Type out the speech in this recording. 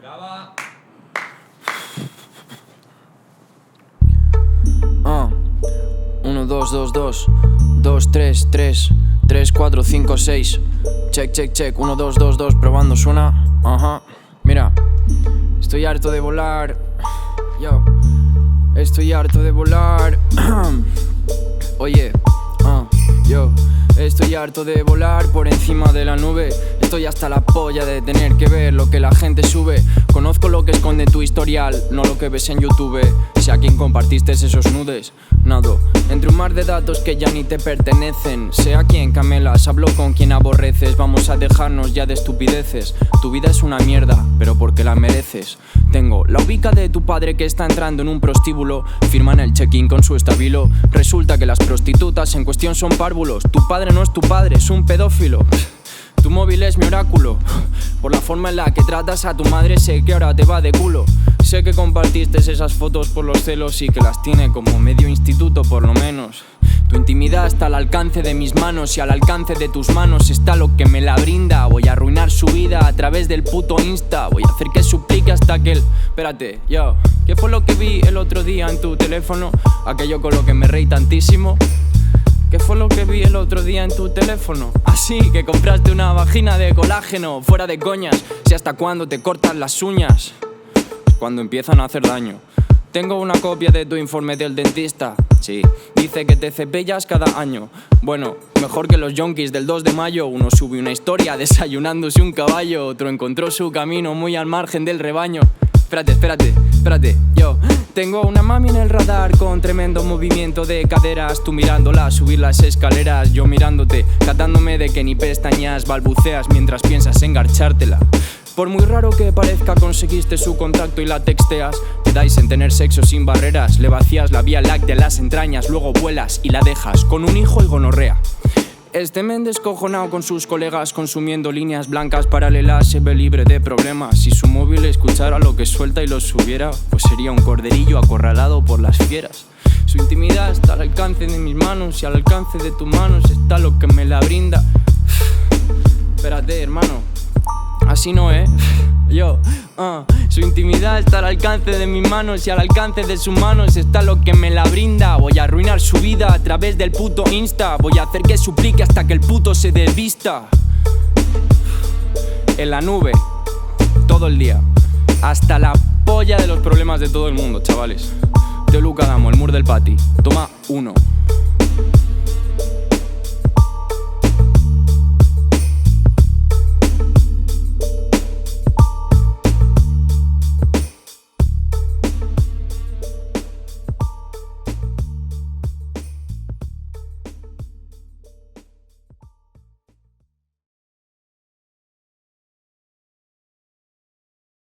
Graba. 1, 2, 2, 2 2, 3, 3 3, 4, 5, 6. Check, check, check. 1, 2, 2, 2. Probando, suena. Ajá. Mira, estoy harto de volar. Yo, estoy harto de volar. Oye, yo, estoy harto de volar por encima de la nube. Estoy hasta la polla de tener que ver lo que la gente sube. Conozco lo que esconde tu historial, no lo que ves en YouTube. Sé a quién compartiste esos nudes. Nado entre un mar de datos que ya ni te pertenecen. Sé a quién camelas, hablo con quien aborreces. Vamos a dejarnos ya de estupideces. Tu vida es una mierda, pero porque la mereces. Tengo la ubica de tu padre que está entrando en un prostíbulo. Firman el check-in con su estabilo. Resulta que las prostitutas en cuestión son párvulos. Tu padre no es tu padre, es un pedófilo. Tu móvil es mi oráculo. Por la forma en la que tratas a tu madre sé que ahora te va de culo. Sé que compartiste esas fotos por los celos y que las tiene como medio instituto por lo menos. Tu intimidad está al alcance de mis manos y al alcance de tus manos está lo que me la brinda. Voy a arruinar su vida a través del puto Insta. Voy a hacer que suplique hasta que él... Espérate, yo, ¿qué fue lo que vi el otro día en tu teléfono? Aquello con lo que me reí tantísimo. ¿Qué fue lo que vi el otro día en tu teléfono? Así que compraste una vagina de colágeno. Fuera de coñas, sé hasta cuándo te cortan las uñas. Cuando empiezan a hacer daño. Tengo una copia de tu informe del dentista. Sí, dice que te cepillas cada año. Bueno, mejor que los yonkis del 2 de mayo. Uno sube una historia desayunándose un caballo. Otro encontró su camino muy al margen del rebaño. Espérate, yo tengo una mami en el radar con tremendo movimiento de caderas. Tú mirándola subir las escaleras, yo mirándote, catándome de que ni pestañas balbuceas mientras piensas en garchártela. Por muy raro que parezca, conseguiste su contacto y la texteas. Quedáis en tener sexo sin barreras. Le vacías la vía láctea en las entrañas, luego vuelas y la dejas con un hijo y gonorrea. Este men descojonado con sus colegas consumiendo líneas blancas paralelas se ve libre de problemas. Si su móvil escuchara lo que suelta y lo subiera, pues sería un corderillo acorralado por las fieras. Su intimidad está al alcance de mis manos y al alcance de tus manos está lo que me la brinda. Espérate, hermano, así no, yo, su intimidad está al alcance de mis manos y al alcance de sus manos está lo que me la brinda. Voy a arruinar su vida a través del puto Insta. Voy a hacer que suplique hasta que el puto se desvista. En la nube, todo el día. Hasta la polla de los problemas de todo el mundo, chavales. De Luca Damo, el mur del pati. Toma 1.